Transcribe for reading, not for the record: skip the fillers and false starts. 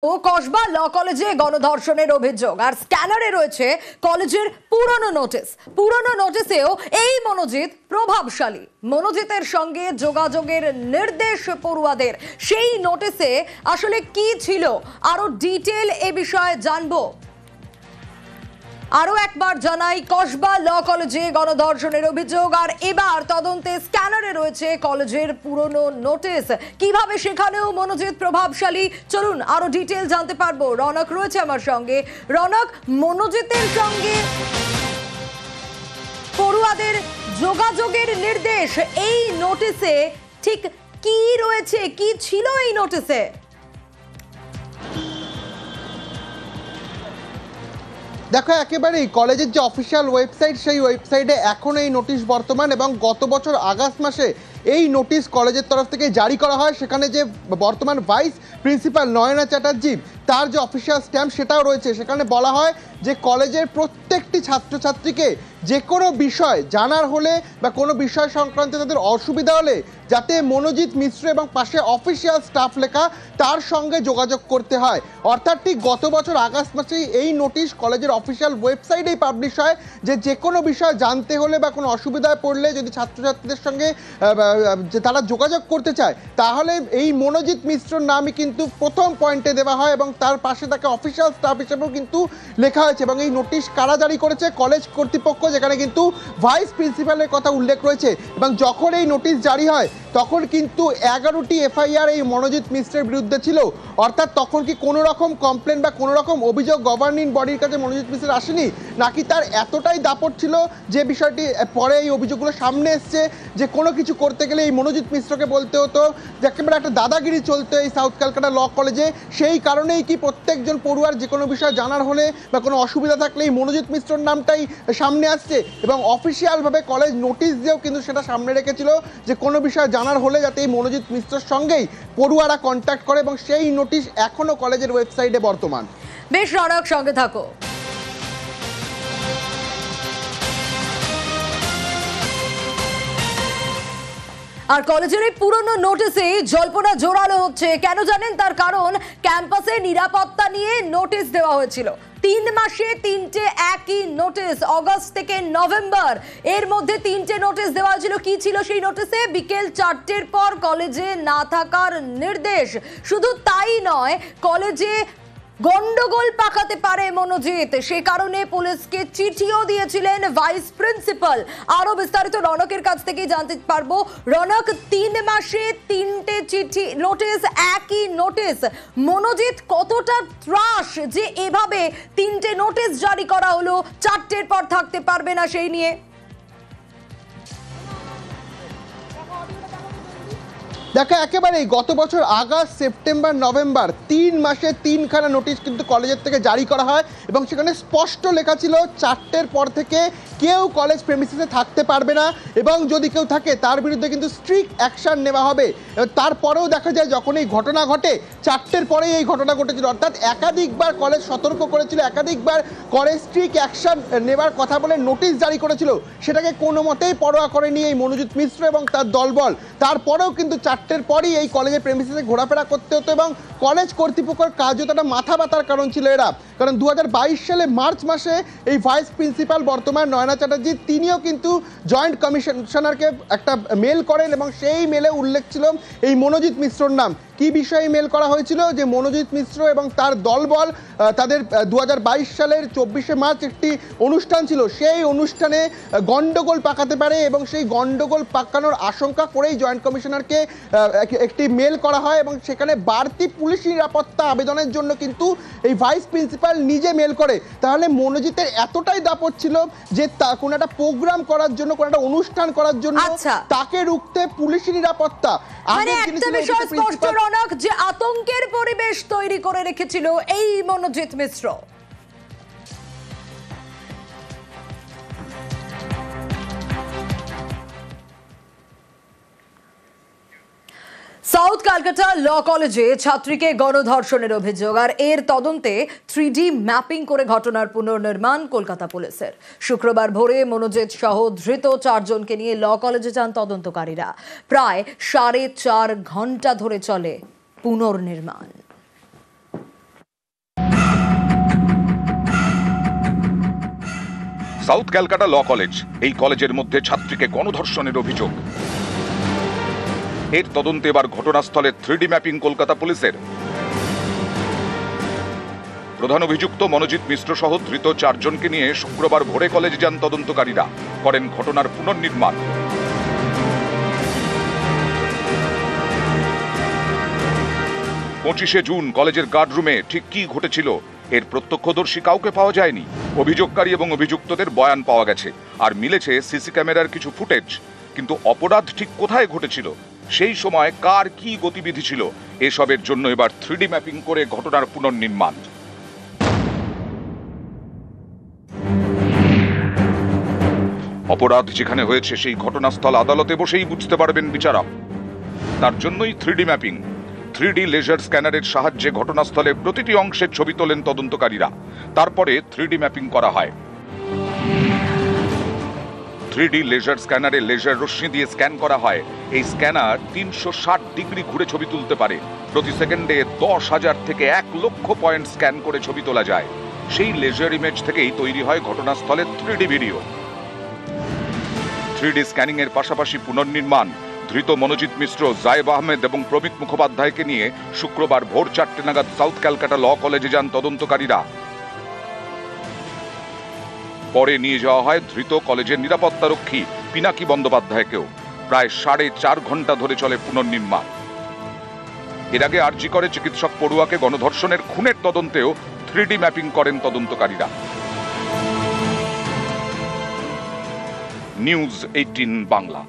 ও কসবা ল কলেজে গণধর্ষণের অভিযোগ আর স্ক্যানারে রয়েছে কলেজের পুরনো নোটিসেও এই মনোজিৎ প্রভাবশালী। মনোজিতের সঙ্গে যোগাযোগের নির্দেশ পড়ুয়াদের। সেই নোটিসে আসলে কি ছিল আরো ডিটেল এ বিষয়ে জানবো। আরো একবার জানাই, কসবা ল কলেজে গণধর্ষণের অভিযোগ আর এবার তদন্তে স্ক্যানারে রয়েছে কলেজের পুরনো নোটিশ। কিভাবে সেখানেও মনোজিৎ প্রভাবশালী, চলুন আরো ডিটেল জানতে পারবো। রনক রয়েছে আমার সঙ্গে। রনক, মনোজিতের সঙ্গে পড়ুয়াদের যোগাযোগের নির্দেশ, এই নোটিশে ঠিক কি রয়েছে, কি ছিল এই নোটিশে? দেখো, একেবারেই কলেজের যে অফিসিয়াল ওয়েবসাইট, সেই ওয়েবসাইটে এখন এই নোটিশ বর্তমান, এবং গত বছর আগস্ট মাসে এই নোটিশ কলেজের তরফ থেকে জারি করা হয়। সেখানে যে বর্তমান ভাইস প্রিন্সিপাল নয়না চ্যাটার্জি, তার যে অফিসিয়াল স্ট্যাম্প সেটাও রয়েছে। সেখানে বলা হয় যে কলেজের প্রত্যেকটি ছাত্রছাত্রীকে যে কোনো বিষয় জানার হলে বা কোনো বিষয় সংক্রান্ত তাদের অসুবিধা হলে যাতে মনোজিৎ মিশ্র এবং পাশে অফিসিয়াল স্টাফ লেখা তার সঙ্গে যোগাযোগ করতে হয়। অর্থাৎ ঠিক গত বছর আগস্ট মাসেই এই নোটিশ কলেজের অফিসিয়াল ওয়েবসাইটেই পাবলিশ হয় যে কোনো বিষয় জানতে হলে বা কোনো অসুবিধায় পড়লে যদি ছাত্রছাত্রীদের সঙ্গে তারা যোগাযোগ করতে চায়, তাহলে এই মনোজিৎ মিশ্রর নামই কিন্তু প্রথম পয়েন্টে দেওয়া হয় এবং তার পাশে তাকে অফিসিয়াল স্টাফ হিসেবেও কিন্তু লেখা হয়েছে। এবং এই নোটিশ কারা জারি করেছে? কলেজ কর্তৃপক্ষ, যেখানে কিন্তু ভাইস প্রিন্সিপালের কথা উল্লেখ রয়েছে। এবং যখন এই নোটিশ জারি হয় তখন কিন্তু 11টি এফআইআর এই মনোজিৎ মিশ্রের বিরুদ্ধে ছিল। অর্থাৎ তখন কি কোনো রকম কমপ্লেন বা কোনো রকম অভিযোগ গভর্নিং বডির কাছে মনোজিৎ মিশ্রের আসেনি, নাকি তার এতটাই দাপট ছিল যে বিষয়টি পরে এই অভিযোগগুলো সামনে এসছে যে কোনো কিছু করতে গেলে এই মনোজিৎ মিশ্রকে বলতে হতো, যে একেবারে একটা দাদাগিরি চলতো এই সাউথ ক্যালকাটা ল কলেজে। সেই কারণেই কি প্রত্যেকজন পড়ুয়ার যে কোনো বিষয় জানার হলে বা কোনো অসুবিধা থাকলে এই মনোজিৎ মিশ্রর নামটাই সামনে আসছে। এবং অফিসিয়ালভাবে কলেজ নোটিশ দিয়েও কিন্তু সেটা সামনে রেখেছিল যে কোনো বিষয় জানার হলে যাতে এই মনোজিৎ মিশ্রর সঙ্গেই পড়ুয়ারা কন্ট্যাক্ট করে, এবং সেই নোটিশ এখনো কলেজের ওয়েবসাইটে বর্তমান। বেশ রনক, সঙ্গে থাকো। আর কলেজের এই পুরনো নোটিসে জল্পনা জোরালো হচ্ছে। কেন জানেন? তার কারণ ক্যাম্পাসে নিরাপত্তা নিয়ে নোটিশ দেওয়া হয়েছিল। 3 মাসে 3টে একই নোটিশ, অগস্ট থেকে নভেম্বর, এর মধ্যে 3টে নোটিশ দেওয়া হয়েছিল। কি ছিল সেই নোটিশে? বিকেল 4টের পর কলেজে না থাকার নির্দেশ। শুধু তাই নয়, কলেজে গন্ডগোল পাকাতে পারে মনোজিৎ, সে কারণে পুলিশকে চিঠিও দিয়েছিলেন ভাইস প্রিন্সিপাল। আরো বিস্তারিত রনকের কাছ থেকেই জানতে পারবো। রনক, 3 মাসে 3টে চিঠি, নোটিশ, একই নোটিশ। মনোজিৎ কতটা ত্রাস যে এভাবে 3টে নোটিশ জারি করা হলো, 4টের পর থাকতে পারবে না, সেই নিয়ে? দেখো, একেবারেই গত বছর আগস্ট, সেপ্টেম্বর, নভেম্বর 3 মাসে 3খানা নোটিশ কিন্তু কলেজের থেকে জারি করা হয় এবং সেখানে স্পষ্ট লেখা ছিল 4টের পর থেকে কেউ কলেজ প্রেমিসিসে থাকতে পারবে না, এবং যদি কেউ থাকে তার বিরুদ্ধে কিন্তু স্ট্রিক্ট অ্যাকশন নেওয়া হবে। তারপরেও দেখা যায় যখন এই ঘটনা ঘটে, 4টের পরেই এই ঘটনা ঘটেছিল। অর্থাৎ একাধিকবার কলেজ সতর্ক করেছিল, একাধিকবার কলেজ স্ট্রিক্ট অ্যাকশন নেওয়ার কথা বলে নোটিশ জারি করেছিল। সেটাকে কোনো মতেই পরোয়া করেনি এই মনোজিৎ মিশ্র এবং তার দলবল। তারপরেও কিন্তু 4টের পরই এই কলেজের প্রেমিসিসে ঘোরাফেরা করতে হতো, এবং কলেজ কর্তৃপক্ষের কার্যতটা মাথা ব্যথার কারণ ছিল এরা। কারণ 2022 সালে মার্চ মাসে এই ভাইস প্রিন্সিপাল বর্তমান নয়না চ্যাটার্জি, তিনিও কিন্তু জয়েন্ট কমিশনারকে একটা মেল করেন এবং সেই মেলে উল্লেখ ছিল এই মনোজিৎ মিশ্রর নাম। কি বিষয়ে মেল করা হয়েছিল? যে মনোজিৎ মিশ্র এবং তার দলবল তাদের 2022 সালের 24শে মার্চ একটি অনুষ্ঠান ছিল, সেই অনুষ্ঠানে গন্ডগোল পাকাতে পারে এবং সেই গন্ডগোল পাকানোর আশঙ্কা করেই জয়েন্ট কমিশনারকে একটি মেল করা হয়, এবং সেখানে বাড়তি পুলিশ নিরাপত্তা আবেদনের জন্য কিন্তু এই ভাইস প্রিন্সিপাল নিজে মেল করে। তাহলে মনোজিতের এতটাই দাপট ছিল যে কোনো একটা প্রোগ্রাম করার জন্য, কোনো একটা অনুষ্ঠান করার জন্য তাকে রুখতে পুলিশ নিরাপত্তা, যে আতঙ্কের পরিবেশ তৈরি করে রেখেছিল এই মনোজিৎ মিশ্র। সাউথ ক্যালকাটা ল কলেজে ছাত্রীকে গণধর্ষণের অভিযোগ আর এর তদন্তে 3D ম্যাপিং করে ঘটনার পুনর্নির্মাণ কলকাতা পুলিশের। শুক্রবার ভোরে মনোজিৎ সহ ধৃত 4 জনকে নিয়ে ল কলেজে যান তদন্তকারীরা। প্রায় 4.5 ঘন্টা ধরে চলে পুনর্নির্মাণ। সাউথ ক্যালকাটা ল কলেজ, এই কলেজের মধ্যে ছাত্রীকে গণধর্ষণের অভিযোগ। এর তদন্তে এবার ঘটনাস্থলে 3D ম্যাপিং কলকাতা পুলিশের। প্রধান অভিযুক্ত মনোজিৎ মিশ্র সহ ধৃত 4 জনকে নিয়ে শুক্রবার ভোরে কলেজ যান তদন্তকারীরা, করেন ঘটনার পুনর্নির্মাণ। 25শে জুন কলেজের গার্ডরুমে ঠিক কি ঘটেছিল এর প্রত্যক্ষদর্শী কাউকে পাওয়া যায়নি। অভিযোগকারী এবং অভিযুক্তদের বয়ান পাওয়া গেছে, আর মিলেছে সিসি ক্যামেরার কিছু ফুটেজ। কিন্তু অপরাধ ঠিক কোথায় ঘটেছিল, সেই সময় কার কি গতিবিধি ছিল, এসবের জন্য এবার 3D ম্যাপিং করে ঘটনার পুনর্নির্মাণ। অপরাধ যেখানে হয়েছে সেই ঘটনাস্থল আদালতে বসেই বুঝতে পারবেন বিচারক। তার জন্যই 3D ম্যাপিং। 3D লেজার স্ক্যানারের সাহায্যে ঘটনাস্থলের প্রতিটি অংশের ছবি তোলেন তদন্তকারীরা, তারপরে 3D ম্যাপিং করা হয়। 3D লেজার স্ক্যানারে লেজার রশ্মি দিয়ে স্ক্যান করা হয়। এই স্ক্যানার 360 ডিগ্রি ঘুরে ছবি তুলতে পারে। প্রতি সেকেন্ডে 10,000 থেকে 1 লক্ষ পয়েন্ট স্ক্যান করে ছবি তোলা যায়। সেই লেজার ইমেজ থেকেই তৈরি হয় ঘটনাস্থলের 3D ভিডিও। 3D স্ক্যানিং এর পাশাপাশি পুনর্নির্মাণ। ধৃত মনোজিৎ মিশ্র, জায়েব আহমেদ এবং প্রমিত মুখোপাধ্যায়কে নিয়ে শুক্রবার ভোর 4টে নাগাদ সাউথ ক্যালকাটা ল কলেজে যান তদন্তকারীরা। পরে নিয়ে যাওয়া হয় ধৃত কলেজের নিরাপত্তারক্ষী পিনাকি বন্দ্যোপাধ্যায়কেও। প্রায় 4.5 ঘন্টা ধরে চলে পুনর্নির্মাণ। এর আগে আরজি করে চিকিৎসক পড়ুয়াকে গণধর্ষণের খুনের তদন্তেও 3D ম্যাপিং করেন তদন্তকারীরা। নিউজ 18 বাংলা।